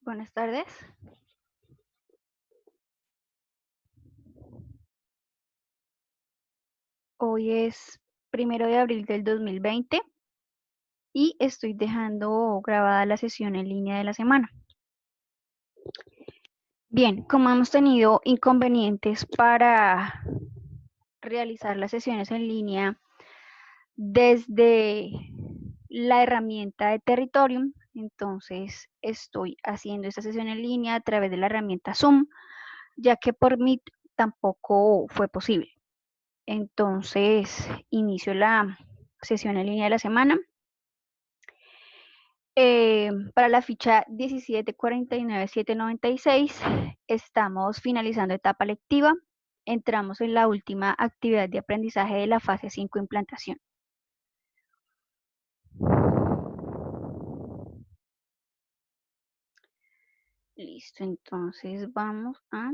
Buenas tardes. Hoy es 1 de abril del 2020 y estoy dejando grabada la sesión en línea de la semana. Bien, como hemos tenido inconvenientes para realizar las sesiones en línea desde la herramienta de Territorium, entonces estoy haciendo esta sesión en línea a través de la herramienta Zoom, ya que por Meet tampoco fue posible. Entonces, inicio la sesión en línea de la semana. Para la ficha 1749-796 estamos finalizando etapa lectiva. Entramos en la última actividad de aprendizaje de la fase 5, implantación. Listo, entonces vamos a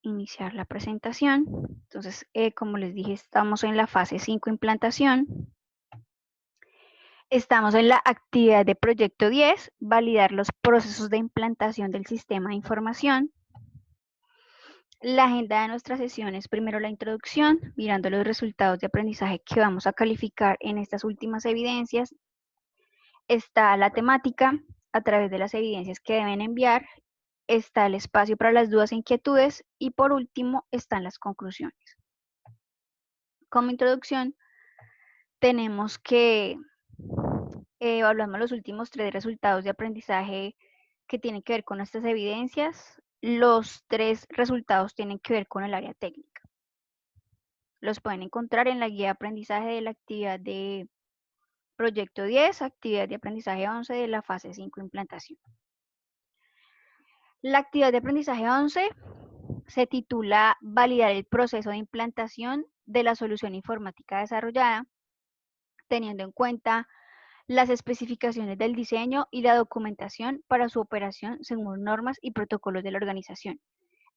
iniciar la presentación. Entonces, como les dije, estamos en la fase 5, implantación. Estamos en la actividad de proyecto 10, validar los procesos de implantación del sistema de información. La agenda de nuestras sesiones, primero la introducción, mirando los resultados de aprendizaje que vamos a calificar en estas últimas evidencias. Está la temática, a través de las evidencias que deben enviar. Está el espacio para las dudas e inquietudes. Y por último, están las conclusiones. Como introducción, tenemos que evaluamos los últimos 3 resultados de aprendizaje que tienen que ver con estas evidencias. Los 3 resultados tienen que ver con el área técnica. Los pueden encontrar en la guía de aprendizaje de la actividad de proyecto 10, actividad de aprendizaje 11 de la fase 5, implantación. La actividad de aprendizaje 11 se titula validar el proceso de implantación de la solución informática desarrollada, teniendo en cuenta las especificaciones del diseño y la documentación para su operación según normas y protocolos de la organización.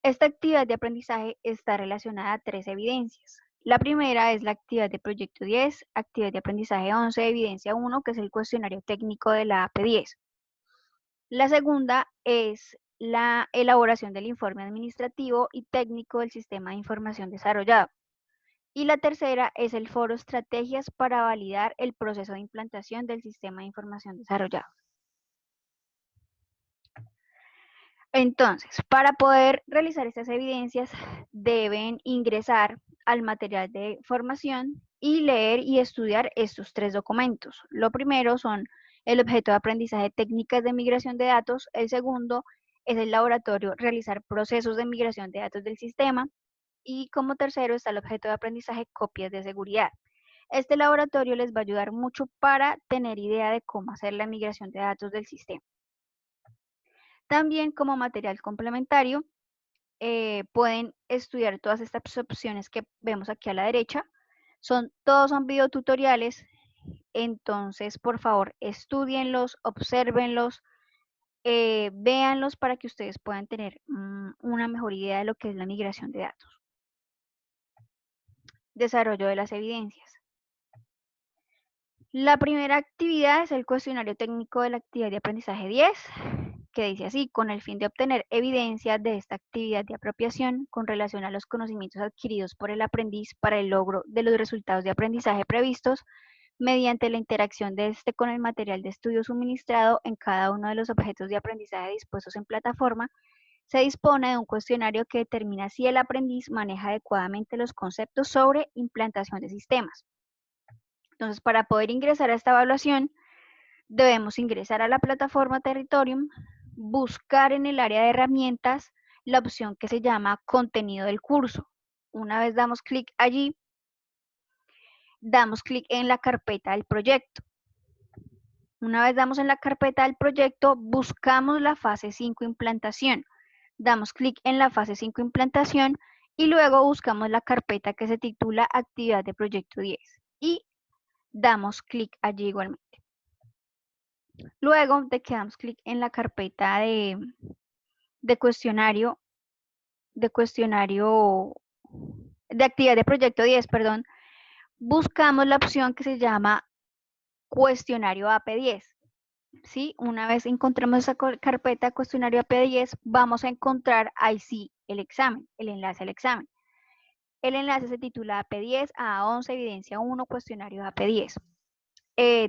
Esta actividad de aprendizaje está relacionada a 3 evidencias. La primera es la actividad de proyecto 10, actividad de aprendizaje 11, evidencia 1, que es el cuestionario técnico de la AP10. La segunda es la elaboración del informe administrativo y técnico del sistema de información desarrollado. Y la tercera es el foro Estrategias para validar el proceso de implantación del sistema de información desarrollado. Entonces, para poder realizar estas evidencias, deben ingresar al material de formación y leer y estudiar estos 3 documentos. Lo primero son el objeto de aprendizaje técnicas de migración de datos. El segundo es el laboratorio realizar procesos de migración de datos del sistema. Y como tercero está el objeto de aprendizaje copias de seguridad. Este laboratorio les va a ayudar mucho para tener idea de cómo hacer la migración de datos del sistema. También como material complementario pueden estudiar todas estas opciones que vemos aquí a la derecha. Todos son videotutoriales, entonces por favor estudienlos, obsérvenlos, véanlos para que ustedes puedan tener una mejor idea de lo que es la migración de datos. Desarrollo de las evidencias. La primera actividad es el cuestionario técnico de la actividad de aprendizaje 10, que dice así: con el fin de obtener evidencia de esta actividad de apropiación con relación a los conocimientos adquiridos por el aprendiz para el logro de los resultados de aprendizaje previstos, mediante la interacción de este con el material de estudio suministrado en cada uno de los objetos de aprendizaje dispuestos en plataforma, se dispone de un cuestionario que determina si el aprendiz maneja adecuadamente los conceptos sobre implantación de sistemas. Entonces, para poder ingresar a esta evaluación, debemos ingresar a la plataforma Territorium, buscar en el área de herramientas la opción que se llama contenido del curso. Una vez damos clic allí, damos clic en la carpeta del proyecto. Una vez damos en la carpeta del proyecto, buscamos la fase 5, implantación. Damos clic en la fase 5, implantación, y luego buscamos la carpeta que se titula actividad de proyecto 10 y damos clic allí igualmente. Luego de que damos clic en la carpeta de cuestionario, de actividad de proyecto 10, perdón, buscamos la opción que se llama cuestionario AP10. ¿Sí? Una vez encontremos esa carpeta cuestionario AP10, vamos a encontrar ahí sí el examen, el enlace al examen. El enlace se titula AP10 a 11 evidencia 1 cuestionario AP10.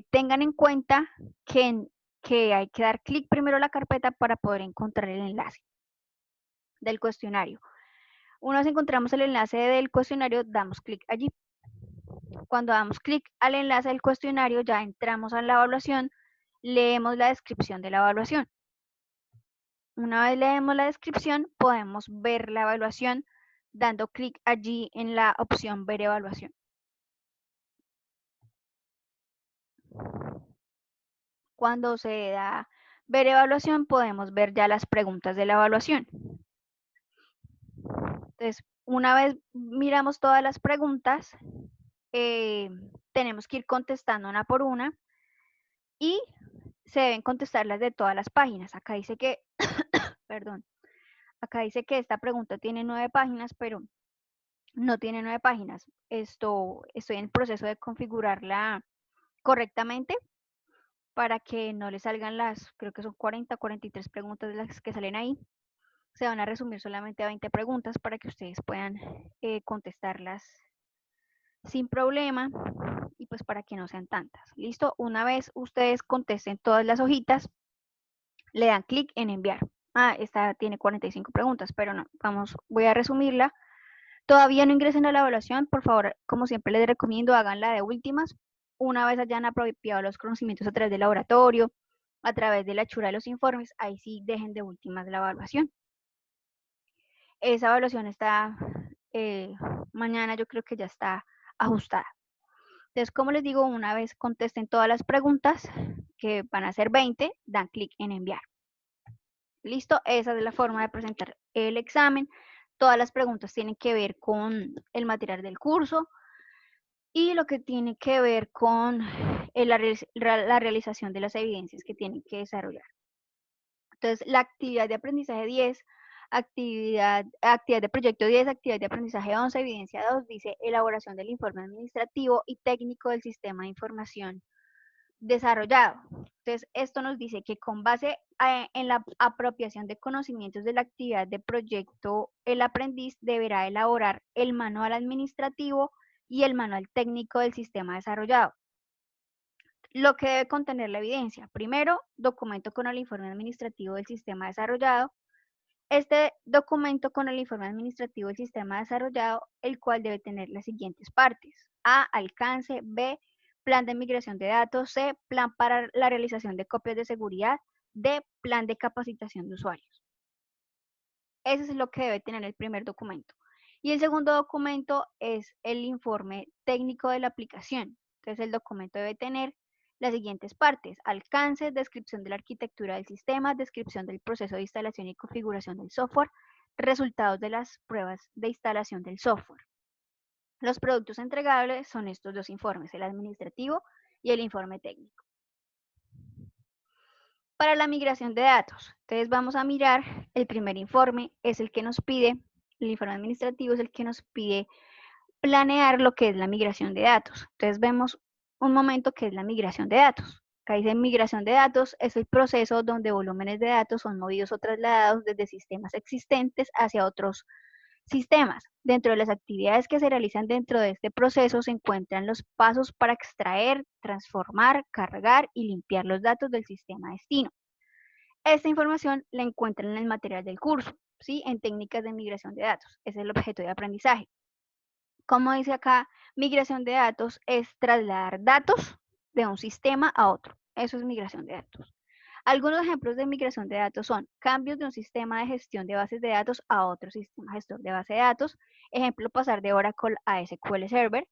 Tengan en cuenta que hay que dar clic primero a la carpeta para poder encontrar el enlace del cuestionario. Una vez encontramos el enlace del cuestionario, damos clic allí. Cuando damos clic al enlace del cuestionario, ya entramos a la evaluación, leemos la descripción de la evaluación. Una vez leemos la descripción, podemos ver la evaluación dando clic allí en la opción ver evaluación. Cuando se da ver evaluación, podemos ver ya las preguntas de la evaluación. Entonces, una vez miramos todas las preguntas, tenemos que ir contestando una por una y se deben contestar las de todas las páginas. Acá dice que, perdón, acá dice que esta pregunta tiene 9 páginas, pero no tiene 9 páginas. Estoy en el proceso de configurarla correctamente para que no le salgan las, creo que son 40, 43 preguntas de las que salen ahí. Se van a resumir solamente a 20 preguntas para que ustedes puedan contestarlas sin problema y pues para que no sean tantas. ¿Listo? Una vez ustedes contesten todas las hojitas, le dan clic en enviar. Esta tiene 45 preguntas, pero no, voy a resumirla. Todavía no ingresen a la evaluación, por favor, como siempre les recomiendo, háganla de últimas. Una vez hayan apropiado los conocimientos a través del laboratorio, a través de la hechura de los informes, ahí sí dejen de últimas la evaluación. Esa evaluación está, mañana yo creo que ya está ajustada. Entonces, como les digo, una vez contesten todas las preguntas, que van a ser 20, dan clic en enviar. Listo, esa es la forma de presentar el examen. Todas las preguntas tienen que ver con el material del curso y lo que tiene que ver con la realización de las evidencias que tienen que desarrollar. Entonces, la actividad de aprendizaje 10, actividad de proyecto 10, actividad de aprendizaje 11, evidencia 2, dice elaboración del informe administrativo y técnico del sistema de información desarrollado. Entonces, esto nos dice que con base en la apropiación de conocimientos de la actividad de proyecto, el aprendiz deberá elaborar el manual administrativo y el manual técnico del sistema desarrollado. Lo que debe contener la evidencia. Primero, documento con el informe administrativo del sistema desarrollado. Este documento con el informe administrativo del sistema desarrollado, el cual debe tener las siguientes partes. A, alcance. B, plan de migración de datos. C, plan para la realización de copias de seguridad. D, plan de capacitación de usuarios. Ese es lo que debe tener el primer documento. Y el segundo documento es el informe técnico de la aplicación. Entonces, el documento debe tener las siguientes partes: alcance, descripción de la arquitectura del sistema, descripción del proceso de instalación y configuración del software, resultados de las pruebas de instalación del software. Los productos entregables son estos dos informes, el administrativo y el informe técnico. Para la migración de datos, entonces vamos a mirar, el primer informe es el que nos pide, el informe administrativo es el que nos pide planear lo que es la migración de datos. Entonces vemos un momento que es la migración de datos. Acá dice migración de datos, es el proceso donde volúmenes de datos son movidos o trasladados desde sistemas existentes hacia otros sistemas. Dentro de las actividades que se realizan dentro de este proceso se encuentran los pasos para extraer, transformar, cargar y limpiar los datos del sistema destino. Esta información la encuentran en el material del curso, ¿sí? En técnicas de migración de datos. Ese es el objeto de aprendizaje. Como dice acá, migración de datos es trasladar datos de un sistema a otro. Eso es migración de datos. Algunos ejemplos de migración de datos son cambios de un sistema de gestión de bases de datos a otro sistema gestor de base de datos. Ejemplo, pasar de Oracle a SQL Server.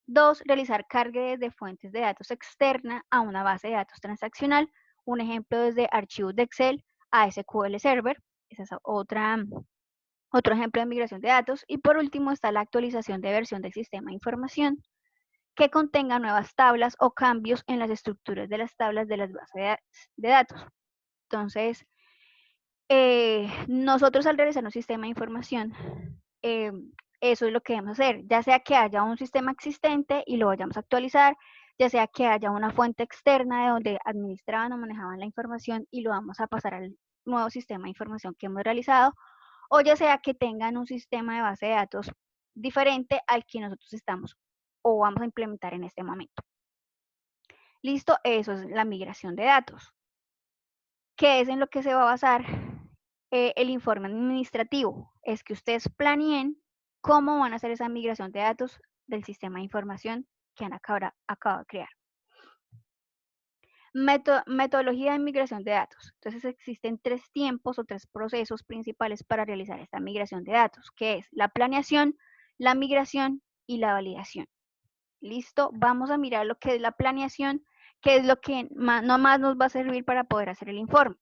2. Realizar carga de fuentes de datos externa a una base de datos transaccional. Un ejemplo desde archivos de Excel a SQL Server. Esa es otro ejemplo de migración de datos. Y por último está la actualización de versión del sistema de información que contenga nuevas tablas o cambios en las estructuras de las tablas de las bases de datos. Entonces, nosotros al realizar un sistema de información, eso es lo que debemos hacer, ya sea que haya un sistema existente y lo vayamos a actualizar, ya sea que haya una fuente externa de donde administraban o manejaban la información y lo vamos a pasar al nuevo sistema de información que hemos realizado, o ya sea que tengan un sistema de base de datos diferente al que nosotros estamos o vamos a implementar en este momento. Listo, eso es la migración de datos. ¿Qué es en lo que se va a basar el informe administrativo? Es que ustedes planeen cómo van a hacer esa migración de datos del sistema de información que han acabado de crear. Metodología de migración de datos. Entonces existen 3 tiempos o 3 procesos principales para realizar esta migración de datos, que es la planeación, la migración y la validación. ¿Listo? Vamos a mirar lo que es la planeación, que es lo que no más nos va a servir para poder hacer el informe.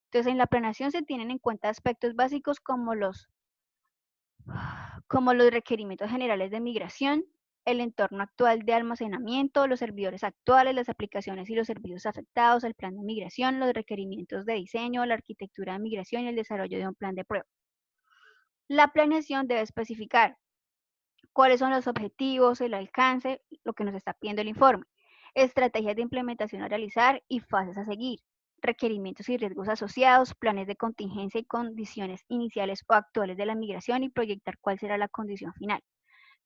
Entonces, en la planeación se tienen en cuenta aspectos básicos como los requerimientos generales de migración, el entorno actual de almacenamiento, los servidores actuales, las aplicaciones y los servicios afectados, el plan de migración, los requerimientos de diseño, la arquitectura de migración y el desarrollo de un plan de prueba. La planeación debe especificar cuáles son los objetivos, el alcance, lo que nos está pidiendo el informe, estrategias de implementación a realizar y fases a seguir, requerimientos y riesgos asociados, planes de contingencia y condiciones iniciales o actuales de la migración y proyectar cuál será la condición final.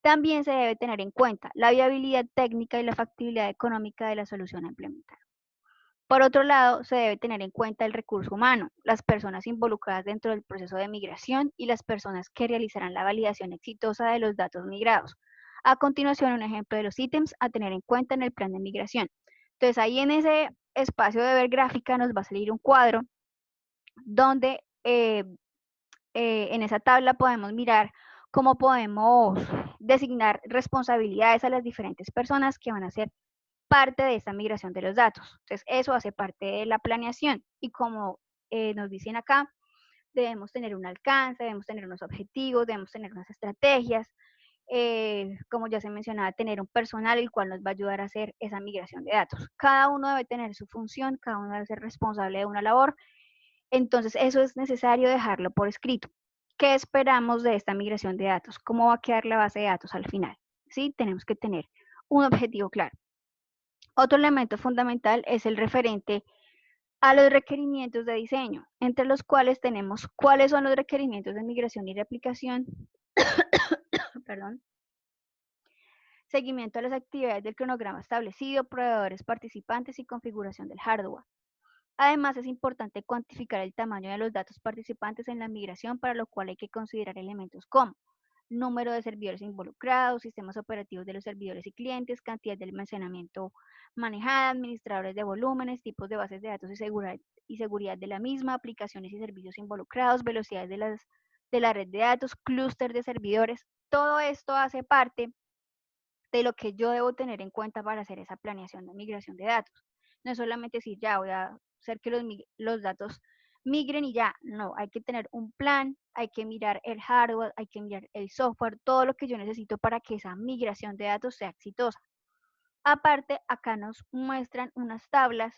También se debe tener en cuenta la viabilidad técnica y la factibilidad económica de la solución a implementar. Por otro lado, se debe tener en cuenta el recurso humano, las personas involucradas dentro del proceso de migración y las personas que realizarán la validación exitosa de los datos migrados. A continuación, un ejemplo de los ítems a tener en cuenta en el plan de migración. Entonces, ahí en ese espacio de ver gráfica nos va a salir un cuadro donde en esa tabla podemos mirar cómo podemos designar responsabilidades a las diferentes personas que van a ser parte de esta migración de los datos. Entonces, eso hace parte de la planeación y como nos dicen acá, debemos tener un alcance, debemos tener unos objetivos, debemos tener unas estrategias, como ya se mencionaba, tener un personal el cual nos va a ayudar a hacer esa migración de datos. Cada uno debe tener su función, cada uno debe ser responsable de una labor, entonces eso es necesario dejarlo por escrito. ¿Qué esperamos de esta migración de datos? ¿Cómo va a quedar la base de datos al final? ¿Sí? Tenemos que tener un objetivo claro. Otro elemento fundamental es el referente a los requerimientos de diseño, entre los cuales tenemos cuáles son los requerimientos de migración y replicación, perdón, seguimiento a las actividades del cronograma establecido, proveedores participantes y configuración del hardware. Además, es importante cuantificar el tamaño de los datos participantes en la migración, para lo cual hay que considerar elementos como número de servidores involucrados, sistemas operativos de los servidores y clientes, cantidad de almacenamiento manejada, administradores de volúmenes, tipos de bases de datos y seguridad de la misma, aplicaciones y servicios involucrados, velocidades de la red de datos, clúster de servidores. Todo esto hace parte de lo que yo debo tener en cuenta para hacer esa planeación de migración de datos. No es solamente decir, ya voy a hacer que los datos migren y ya. No, hay que tener un plan, hay que mirar el hardware, hay que mirar el software, todo lo que yo necesito para que esa migración de datos sea exitosa. Aparte, acá nos muestran unas tablas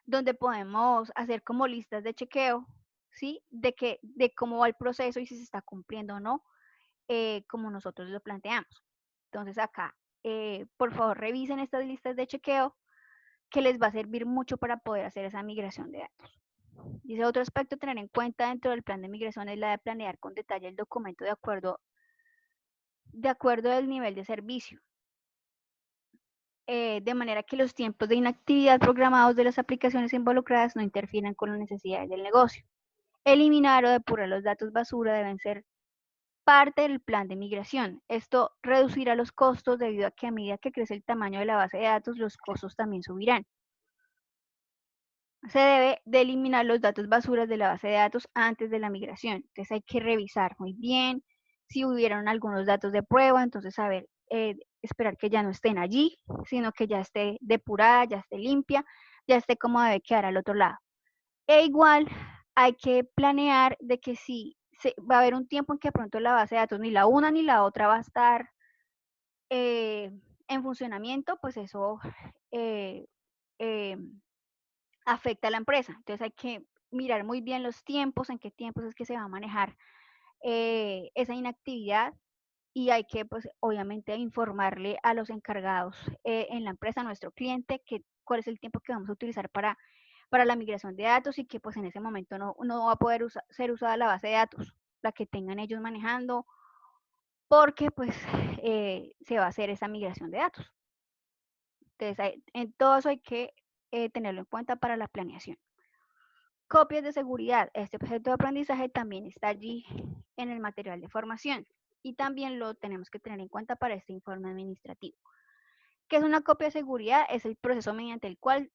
donde podemos hacer como listas de chequeo, ¿sí? De cómo va el proceso y si se está cumpliendo o no, como nosotros lo planteamos. Entonces acá, por favor, revisen estas listas de chequeo que les va a servir mucho para poder hacer esa migración de datos. Dice, otro aspecto a tener en cuenta dentro del plan de migración es la de planear con detalle el documento de acuerdo del nivel de servicio, de manera que los tiempos de inactividad programados de las aplicaciones involucradas no interfieran con las necesidades del negocio. Eliminar o depurar los datos basura deben ser parte del plan de migración. Esto reducirá los costos debido a que a medida que crece el tamaño de la base de datos, los costos también subirán. Se debe de eliminar los datos basuras de la base de datos antes de la migración. Entonces hay que revisar muy bien si hubieron algunos datos de prueba, entonces esperar que ya no estén allí, sino que ya esté depurada, ya esté limpia, ya esté como debe quedar al otro lado. E igual hay que planear de que si va a haber un tiempo en que pronto la base de datos ni la una ni la otra va a estar en funcionamiento, pues eso eh, eh, afecta a la empresa. Entonces hay que mirar muy bien los tiempos, en qué tiempos es que se va a manejar esa inactividad y hay que, pues, obviamente informarle a los encargados en la empresa, a nuestro cliente, cuál es el tiempo que vamos a utilizar para la migración de datos y que pues en ese momento no va a poder ser usada la base de datos, la que tengan ellos manejando, porque pues se va a hacer esa migración de datos. Entonces, en todo eso hay que tenerlo en cuenta para la planeación. Copias de seguridad. Este objeto de aprendizaje también está allí en el material de formación y también lo tenemos que tener en cuenta para este informe administrativo. ¿Qué es una copia de seguridad? Es el proceso mediante el cual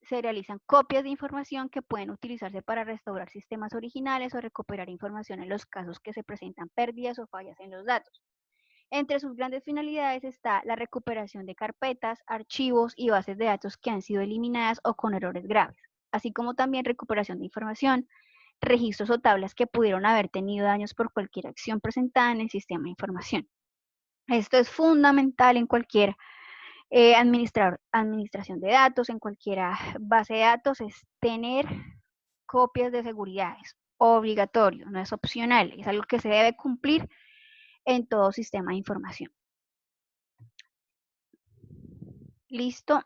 se realizan copias de información que pueden utilizarse para restaurar sistemas originales o recuperar información en los casos que se presentan pérdidas o fallas en los datos. Entre sus grandes finalidades está la recuperación de carpetas, archivos y bases de datos que han sido eliminadas o con errores graves, así como también recuperación de información, registros o tablas que pudieron haber tenido daños por cualquier acción presentada en el sistema de información. Esto es fundamental en cualquier administración de datos, en cualquier base de datos, es tener copias de seguridad. Es obligatorio, no es opcional, es algo que se debe cumplir en todo sistema de información. Listo.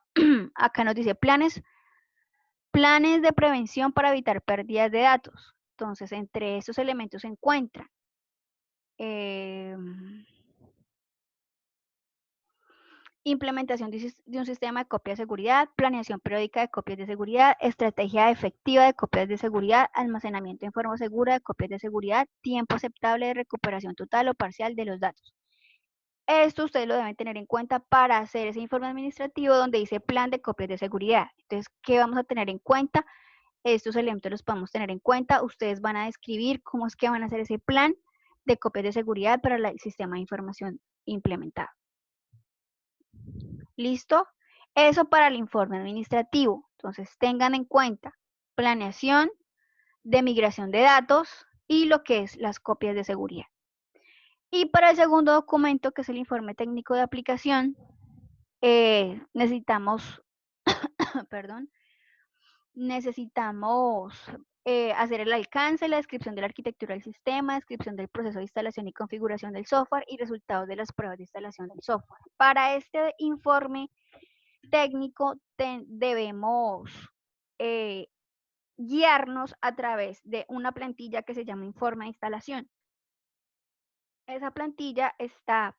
Acá nos dice planes de prevención para evitar pérdidas de datos. Entonces, entre estos elementos se encuentran implementación de un sistema de copia de seguridad, planeación periódica de copias de seguridad, estrategia efectiva de copias de seguridad, almacenamiento en forma segura de copias de seguridad, tiempo aceptable de recuperación total o parcial de los datos. Esto ustedes lo deben tener en cuenta para hacer ese informe administrativo donde dice plan de copias de seguridad. Entonces, ¿qué vamos a tener en cuenta? Estos elementos los podemos tener en cuenta. Ustedes van a describir cómo es que van a hacer ese plan de copias de seguridad para el sistema de información implementado. ¿Listo? Eso para el informe administrativo. Entonces, tengan en cuenta planeación de migración de datos y lo que es las copias de seguridad. Y para el segundo documento, que es el informe técnico de aplicación, necesitamos, perdón, hacer el alcance, la descripción de la arquitectura del sistema, descripción del proceso de instalación y configuración del software y resultados de las pruebas de instalación del software. Para este informe técnico debemos guiarnos a través de una plantilla que se llama informe de instalación. Esa plantilla está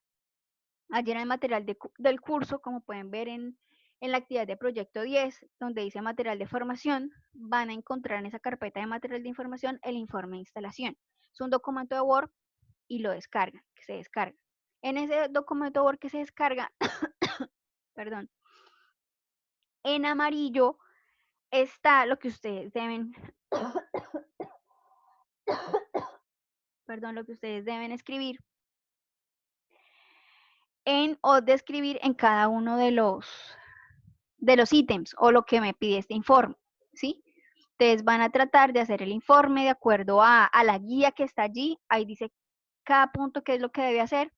allí en el material del curso, como pueden ver en la actividad de proyecto 10, donde dice material de formación, van a encontrar en esa carpeta de material de información el informe de instalación. Es un documento de Word y lo descargan, que se descarga. En ese documento de Word que se descarga, perdón, en amarillo está lo que ustedes deben, lo que ustedes deben escribir o describir en cada uno de los ítems o lo que me pide este informe, ¿sí? Ustedes van a tratar de hacer el informe de acuerdo a la guía que está allí. Ahí dice cada punto qué es lo que debe hacer.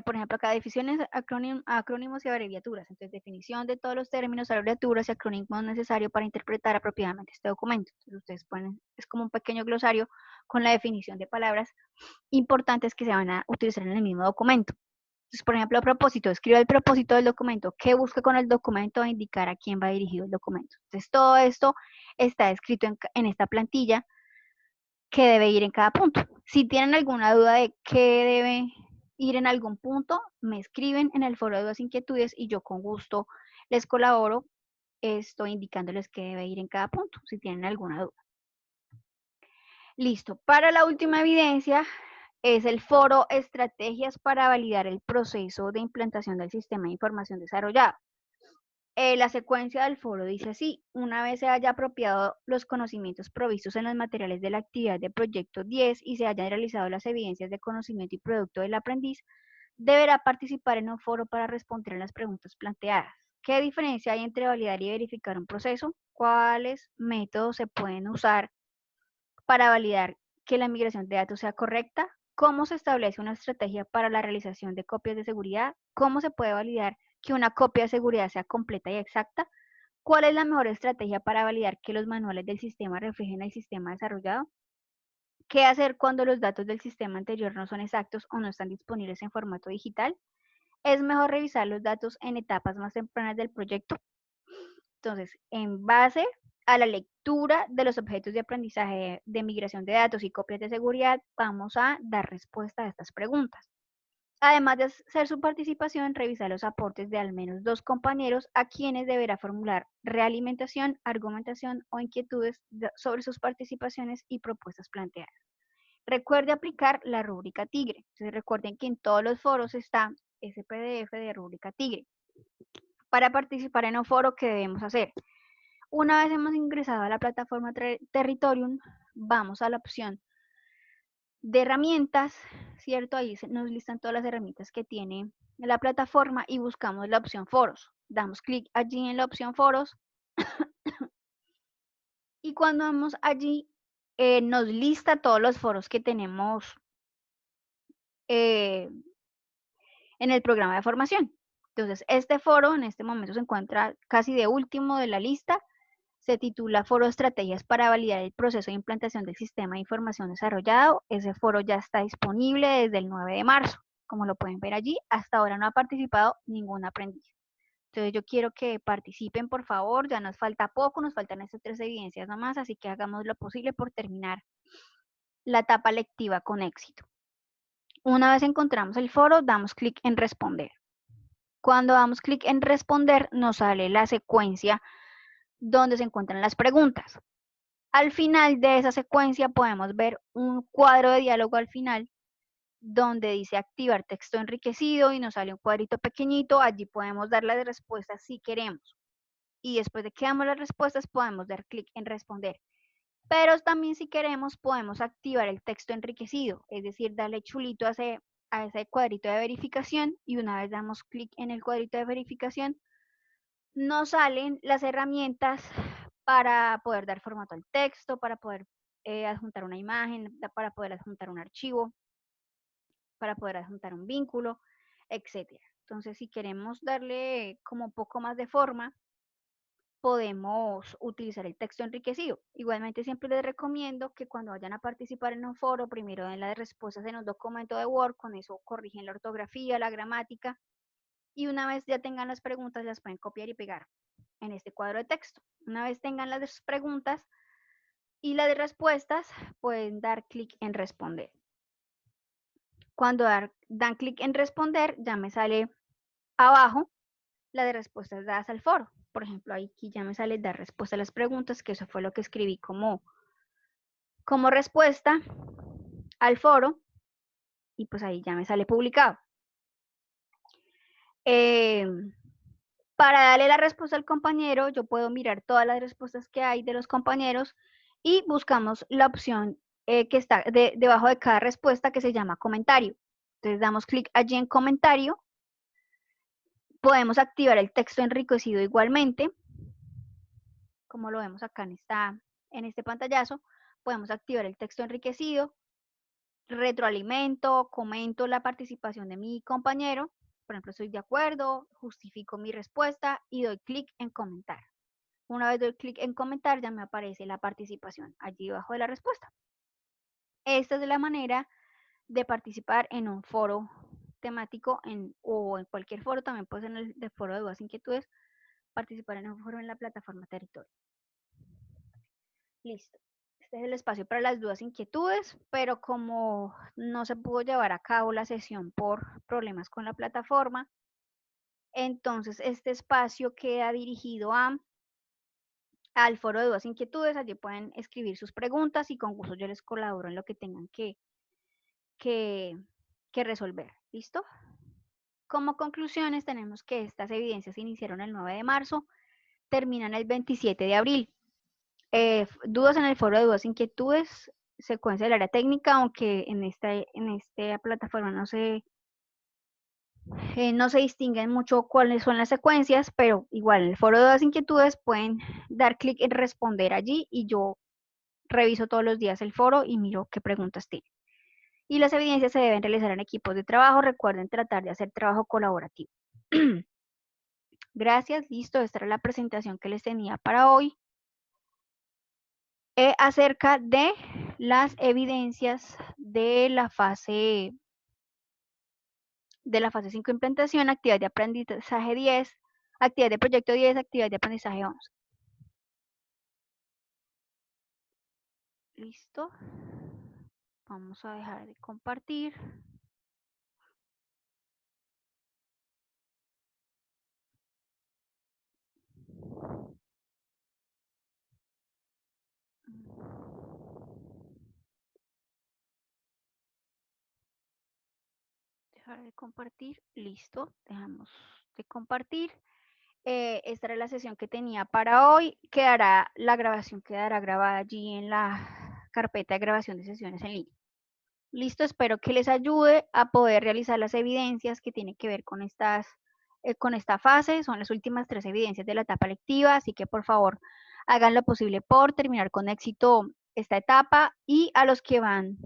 Por ejemplo, acá definiciones, acrónimos y abreviaturas. Entonces, definición de todos los términos, abreviaturas y acrónimos necesarios para interpretar apropiadamente este documento. Entonces, ustedes ponen, es como un pequeño glosario con la definición de palabras importantes que se van a utilizar en el mismo documento. Entonces, por ejemplo, a propósito, escribe el propósito del documento, qué busca con el documento, a indicar a quién va dirigido el documento. Entonces, todo esto está escrito en esta plantilla que debe ir en cada punto. Si tienen alguna duda de qué debe ir en algún punto, me escriben en el foro de dudas e inquietudes y yo con gusto les colaboro, estoy indicándoles qué debe ir en cada punto, si tienen alguna duda. Listo. Para la última evidencia es el foro Estrategias para validar el proceso de implantación del sistema de información desarrollado. La secuencia del foro dice así: una vez se haya apropiado los conocimientos provistos en los materiales de la actividad de proyecto 10 y se hayan realizado las evidencias de conocimiento y producto del aprendiz, deberá participar en un foro para responder a las preguntas planteadas. ¿Qué diferencia hay entre validar y verificar un proceso? ¿Cuáles métodos se pueden usar para validar que la migración de datos sea correcta? ¿Cómo se establece una estrategia para la realización de copias de seguridad? ¿Cómo se puede validar que una copia de seguridad sea completa y exacta? ¿Cuál es la mejor estrategia para validar que los manuales del sistema reflejen el sistema desarrollado? ¿Qué hacer cuando los datos del sistema anterior no son exactos o no están disponibles en formato digital? Es mejor revisar los datos en etapas más tempranas del proyecto. Entonces, en base a la lectura de los objetos de aprendizaje de migración de datos y copias de seguridad, vamos a dar respuesta a estas preguntas. Además de hacer su participación, revisar los aportes de al menos 2 compañeros a quienes deberá formular realimentación, argumentación o inquietudes sobre sus participaciones y propuestas planteadas. Recuerde aplicar la rúbrica Tigre. Entonces, recuerden que en todos los foros está ese PDF de rúbrica Tigre. Para participar en un foro, ¿qué debemos hacer? Una vez hemos ingresado a la plataforma Territorium, vamos a la opción de herramientas, ¿cierto? Ahí nos listan todas las herramientas que tiene la plataforma y buscamos la opción foros. Damos clic allí en la opción foros y cuando vamos allí nos lista todos los foros que tenemos en el programa de formación. Entonces, este foro en este momento se encuentra casi de último de la lista. Se titula Foro Estrategias para validar el proceso de implantación del sistema de información desarrollado. Ese foro ya está disponible desde el 9 de marzo. Como lo pueden ver allí, hasta ahora no ha participado ningún aprendiz. Entonces yo quiero que participen, por favor. Ya nos falta poco, nos faltan estas 3 evidencias nomás, así que hagamos lo posible por terminar la etapa lectiva con éxito. Una vez encontramos el foro, damos clic en responder. Cuando damos clic en responder, nos sale la secuencia donde se encuentran las preguntas. Al final de esa secuencia podemos ver un cuadro de diálogo al final donde dice activar texto enriquecido y nos sale un cuadrito pequeñito. Allí podemos dar las respuestas si queremos. Y después de que damos las respuestas podemos dar clic en responder. Pero también si queremos podemos activar el texto enriquecido, es decir, darle chulito a ese cuadrito de verificación y una vez damos clic en el cuadrito de verificación nos salen las herramientas para poder dar formato al texto, para poder adjuntar una imagen, para poder adjuntar un archivo, para poder adjuntar un vínculo, etc. Entonces, si queremos darle como un poco más de forma, podemos utilizar el texto enriquecido. Igualmente, siempre les recomiendo que cuando vayan a participar en un foro, primero den las respuestas en un documento de Word, con eso corrigen la ortografía, la gramática, y una vez ya tengan las preguntas, las pueden copiar y pegar en este cuadro de texto. Una vez tengan las preguntas y las respuestas, pueden dar clic en responder. Cuando dan clic en responder, ya me sale abajo la de respuestas dadas al foro. Por ejemplo, aquí ya me sale dar respuesta a las preguntas, que eso fue lo que escribí como respuesta al foro, y pues ahí ya me sale publicado. Para darle la respuesta al compañero, yo puedo mirar todas las respuestas que hay de los compañeros y buscamos la opción que está debajo de cada respuesta que se llama comentario. Entonces damos clic allí en comentario. Podemos activar el texto enriquecido igualmente. Como lo vemos acá en este pantallazo, podemos activar el texto enriquecido, retroalimento, comento la participación de mi compañero. Por ejemplo, estoy de acuerdo, justifico mi respuesta y doy clic en comentar. Una vez doy clic en comentar, ya me aparece la participación allí debajo de la respuesta. Esta es la manera de participar en un foro temático o en cualquier foro, también puede ser en el foro de dudas e inquietudes, participar en un foro en la plataforma Territorio. Listo. Este es el espacio para las dudas e inquietudes, pero como no se pudo llevar a cabo la sesión por problemas con la plataforma, entonces este espacio queda dirigido al foro de dudas e inquietudes. Allí pueden escribir sus preguntas y con gusto yo les colaboro en lo que tengan que resolver. ¿Listo? Como conclusiones tenemos que estas evidencias se iniciaron el 9 de marzo, terminan el 27 de abril. Dudas en el foro de dudas e inquietudes, secuencia del área técnica, aunque en esta plataforma no se distinguen mucho cuáles son las secuencias, pero igual en el foro de dudas e inquietudes pueden dar clic en responder allí y yo reviso todos los días el foro y miro qué preguntas tienen. Y las evidencias se deben realizar en equipos de trabajo. Recuerden tratar de hacer trabajo colaborativo. Gracias, listo. Esta era la presentación que les tenía para hoy acerca de las evidencias de la fase 5 implementación, actividad de aprendizaje 10, actividad de proyecto 10, actividad de aprendizaje 11. Listo. Vamos a dejar de compartir. Dejar de compartir. Listo. Dejamos de compartir. Esta era la sesión que tenía para hoy. La grabación quedará grabada allí en la carpeta de grabación de sesiones en línea. Listo, espero que les ayude a poder realizar las evidencias que tienen que ver con esta fase. Son las últimas 3 evidencias de la etapa lectiva, así que por favor hagan lo posible por terminar con éxito esta etapa, y a los que van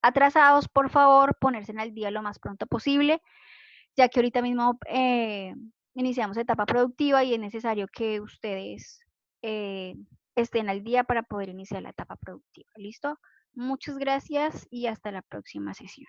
atrasados, por favor, ponerse al día lo más pronto posible, ya que ahorita mismo iniciamos etapa productiva y es necesario que ustedes estén al día para poder iniciar la etapa productiva. ¿Listo? Muchas gracias y hasta la próxima sesión.